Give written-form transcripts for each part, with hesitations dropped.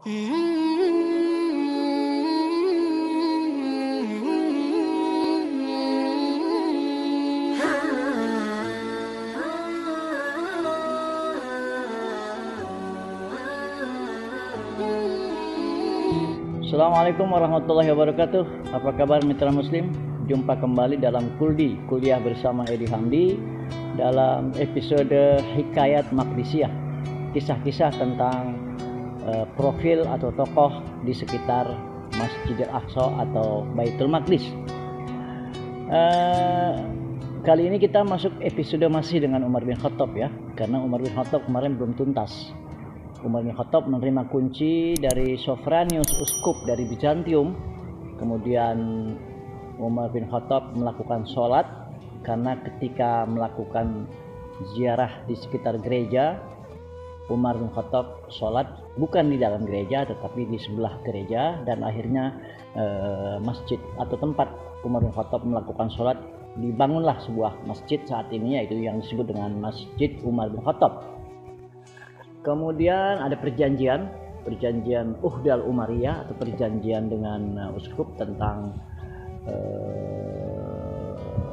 Assalamualaikum warahmatullahi wabarakatuh. Apa kabar mitra muslim? Jumpa kembali dalam Kuldi, kuliah bersama Edi Hamdi dalam episode Hikayat Maqdisiyah. Kisah-kisah tentang profil atau tokoh di sekitar Masjidil Aqsa atau Baitul Maqdis. Kali ini kita masuk episode masih dengan Umar bin Khattab ya, karena Umar bin Khattab kemarin belum tuntas. Umar bin Khattab menerima kunci dari Sophronius, uskup dari Bizantium. Kemudian Umar bin Khattab melakukan sholat, karena ketika melakukan ziarah di sekitar gereja, Umar bin Khattab sholat bukan di dalam gereja tetapi di sebelah gereja, dan akhirnya masjid atau tempat Umar bin Khattab melakukan sholat dibangunlah sebuah masjid saat ini, yaitu yang disebut dengan Masjid Umar bin Khattab. Kemudian ada perjanjian Uhdal Umariyah atau perjanjian dengan uskup tentang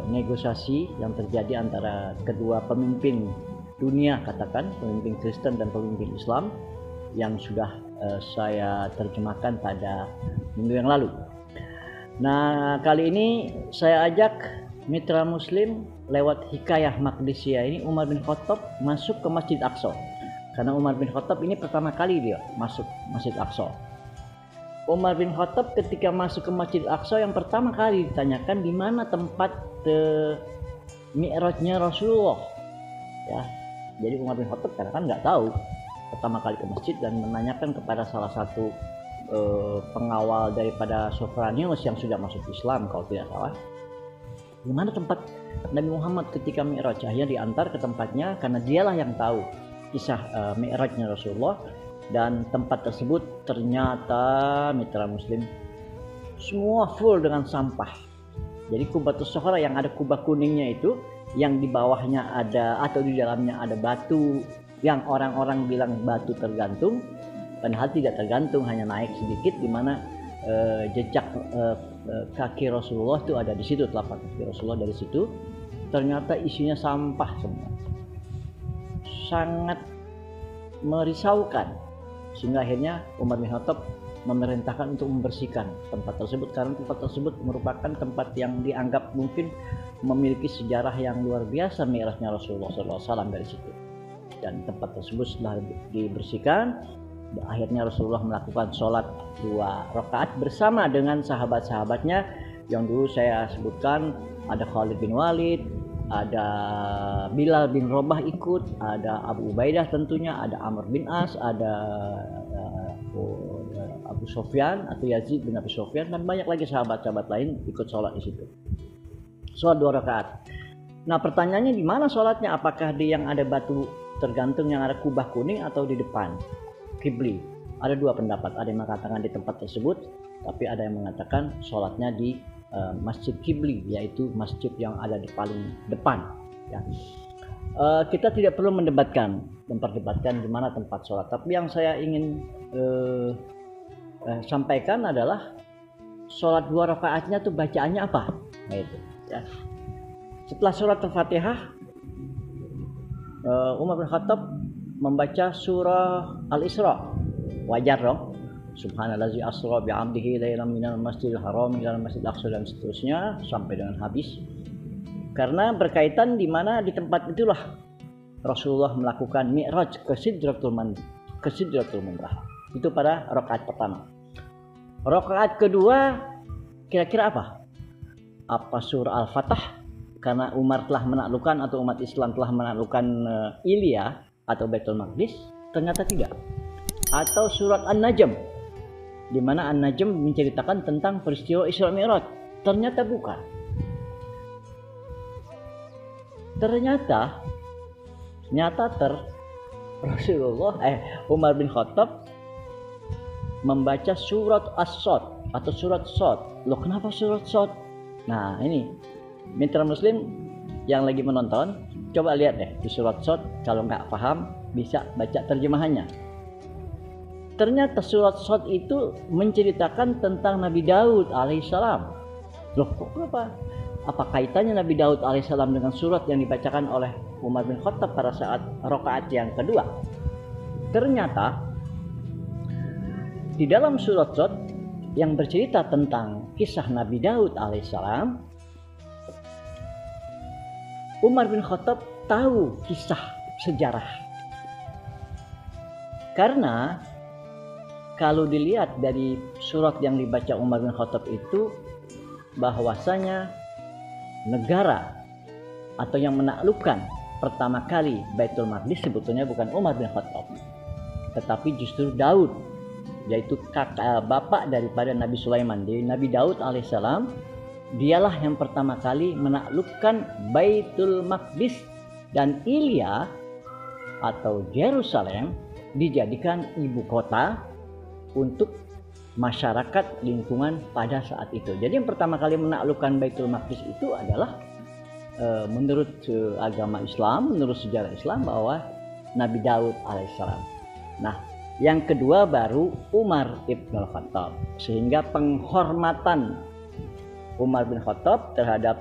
negosiasi yang terjadi antara kedua pemimpin dunia, katakan pemimpin Kristen dan pemimpin Islam, yang sudah saya terjemahkan pada minggu yang lalu. Nah, kali ini saya ajak mitra muslim lewat hikayah Maqdisiyah ini Umar bin Khattab masuk ke Masjid Aqsa. Karena Umar bin Khattab ini pertama kali dia masuk Masjid Aqsa. Umar bin Khattab ketika masuk ke Masjid Aqsa yang pertama kali ditanyakan di mana tempat Mi'rajnya Rasulullah. Ya, jadi Umar bin Khattab karena kan nggak tahu, pertama kali ke masjid dan menanyakan kepada salah satu pengawal daripada Sophronius yang sudah masuk Islam kalau tidak salah, di mana tempat Nabi Muhammad ketika Mi'raj. Akhirnya diantar ke tempatnya karena dialah yang tahu kisah Mi'rajnya Rasulullah. Dan tempat tersebut ternyata mitra muslim semua full dengan sampah. Jadi Qubatus Sukhra yang ada kubah kuningnya itu, yang di bawahnya ada atau di dalamnya ada batu yang orang-orang bilang batu tergantung, padahal tidak tergantung, hanya naik sedikit, di mana jejak kaki Rasulullah itu ada di situ, telapak kaki Rasulullah dari situ. Ternyata isinya sampah semua, sangat merisaukan, sehingga akhirnya Umar bin Khattab memerintahkan untuk membersihkan tempat tersebut, karena tempat tersebut merupakan tempat yang dianggap mungkin memiliki sejarah yang luar biasa, Mi'rajnya Rasulullah SAW dari situ. Dan tempat tersebut setelah dibersihkan, akhirnya Rasulullah melakukan sholat 2 rakaat bersama dengan sahabat-sahabatnya yang dulu saya sebutkan. Ada Khalid bin Walid, ada Bilal bin Rabah ikut, ada Abu Ubaidah tentunya, ada Amr bin As, ada Abu Sofyan atau Yazid bin Abi Sofyan, dan banyak lagi sahabat-sahabat lain ikut sholat di situ. Sholat 2 rakaat. Nah, pertanyaannya di mana sholatnya? Apakah di yang ada batu tergantung, yang ada kubah kuning, atau di depan kibli? Ada 2 pendapat. Ada yang mengatakan di tempat tersebut, tapi ada yang mengatakan sholatnya di Masjid Kibli, yaitu masjid yang ada di paling depan. Ya. Kita tidak perlu memperdebatkan di mana tempat sholat. Tapi yang saya ingin sampaikan adalah sholat 2 rakaatnya tuh bacaannya apa? Nah, itu. Ya. Setelah sholat Al-Fatihah, Umar bin Khattab membaca surah Al-Isra. Wajar dong. Subhanallazi asra bi'amdihi lailan minal masjidil haram ilal masjidil aqsa, dan seterusnya sampai dengan habis. Karena berkaitan di mana di tempat itulah Rasulullah melakukan Mi'raj ke Sidratul Muntaha. Itu pada rakaat pertama. Rakaat kedua kira-kira apa? Apa surah Al-Fatah? Karena Umar telah menaklukkan atau umat Islam telah menaklukkan Ilya atau Baitul Maqdis? Ternyata tidak. Atau surat An-Najm, di mana An-Najm menceritakan tentang peristiwa Isra Mi'raj? Ternyata bukan. Ternyata Umar bin Khattab membaca surat As-Sad atau surat Sad. Loh, kenapa surat Sad? Nah, ini mitra muslim yang lagi menonton, coba lihat deh di surat Sad. Kalau nggak paham bisa baca terjemahannya. ternyata surat Shad itu menceritakan tentang Nabi Daud alaihissalam. Loh, kok kenapa? Apa kaitannya Nabi Daud alaihissalam dengan surat yang dibacakan oleh Umar bin Khattab pada saat rakaat yang kedua? Ternyata di dalam surat Shad yang bercerita tentang kisah Nabi Daud alaihissalam, Umar bin Khattab tahu kisah sejarah. Karena kalau dilihat dari surat yang dibaca Umar bin Khattab itu, bahwasanya negara atau yang menaklukkan pertama kali Baitul Maqdis sebetulnya bukan Umar bin Khattab, tetapi justru Daud, yaitu bapak daripada Nabi Sulaiman. Jadi Nabi Daud alaihissalam dialah yang pertama kali menaklukkan Baitul Maqdis, dan Ilya atau Yerusalem dijadikan ibu kota untuk masyarakat lingkungan pada saat itu. Jadi yang pertama kali menaklukkan Baitul Maqdis itu adalah menurut agama Islam, menurut sejarah Islam, bahwa Nabi Daud alaihissalam. Nah, yang kedua baru Umar ibn Khattab, sehingga penghormatan Umar bin Khattab terhadap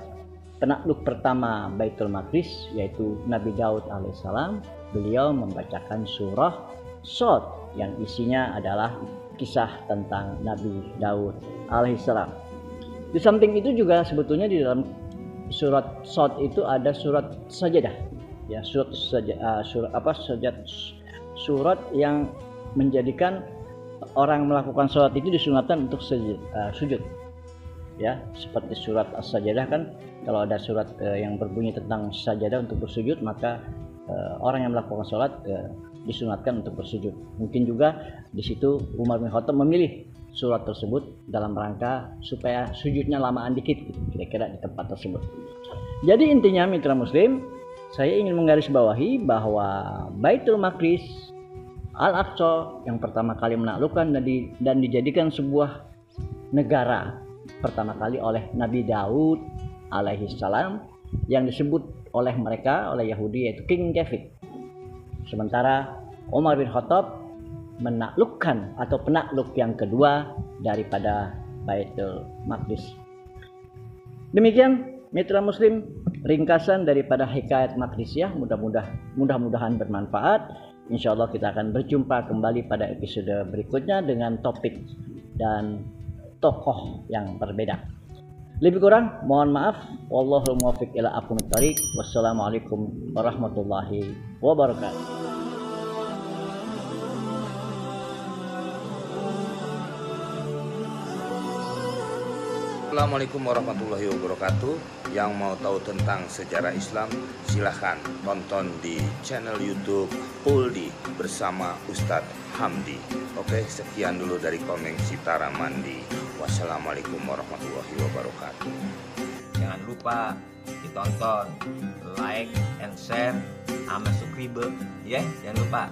penakluk pertama Baitul Maqdis yaitu Nabi Daud alaihissalam, beliau membacakan surah Shad yang isinya adalah kisah tentang Nabi Daud alaihissalam. Di samping itu juga sebetulnya di dalam surat Shad itu ada surat Sajadah, ya, surat yang menjadikan orang melakukan sholat itu disunatkan untuk sujud, ya, seperti surat As-Sajadah kan, kalau ada surat yang berbunyi tentang sajadah untuk bersujud, maka orang yang melakukan sholat disunatkan untuk bersujud. Mungkin juga di situ Umar bin Khattab memilih surat tersebut dalam rangka supaya sujudnya lamaan dikit, kira-kira di tempat tersebut. Jadi intinya mitra muslim, saya ingin menggarisbawahi bahwa Baitul Maqdis Al-Aqsa yang pertama kali menaklukkan dan dijadikan sebuah negara pertama kali oleh Nabi Daud alaihissalam, yang disebut oleh mereka, oleh Yahudi, yaitu King David. Sementara Umar bin Khattab menaklukkan atau penakluk yang kedua daripada Baitul Maqdis. Demikian mitra muslim ringkasan daripada hikayat Maqdisiyah, mudah-mudahan bermanfaat. Insyaallah kita akan berjumpa kembali pada episode berikutnya dengan topik dan tokoh yang berbeda. Lebih kurang mohon maaf. Wallahul muwaffiq ila aqwamit thoriq. Wassalamualaikum warahmatullahi wabarakatuh. Assalamualaikum warahmatullahi wabarakatuh. Yang mau tahu tentang sejarah Islam, silahkan tonton di channel YouTube Puldi bersama Ustadz Hamdi. Oke, sekian dulu dari Komeng Sitara Mandi. Wassalamualaikum warahmatullahi wabarakatuh. Jangan lupa ditonton, like, and share, sama subscribe, ya, jangan lupa.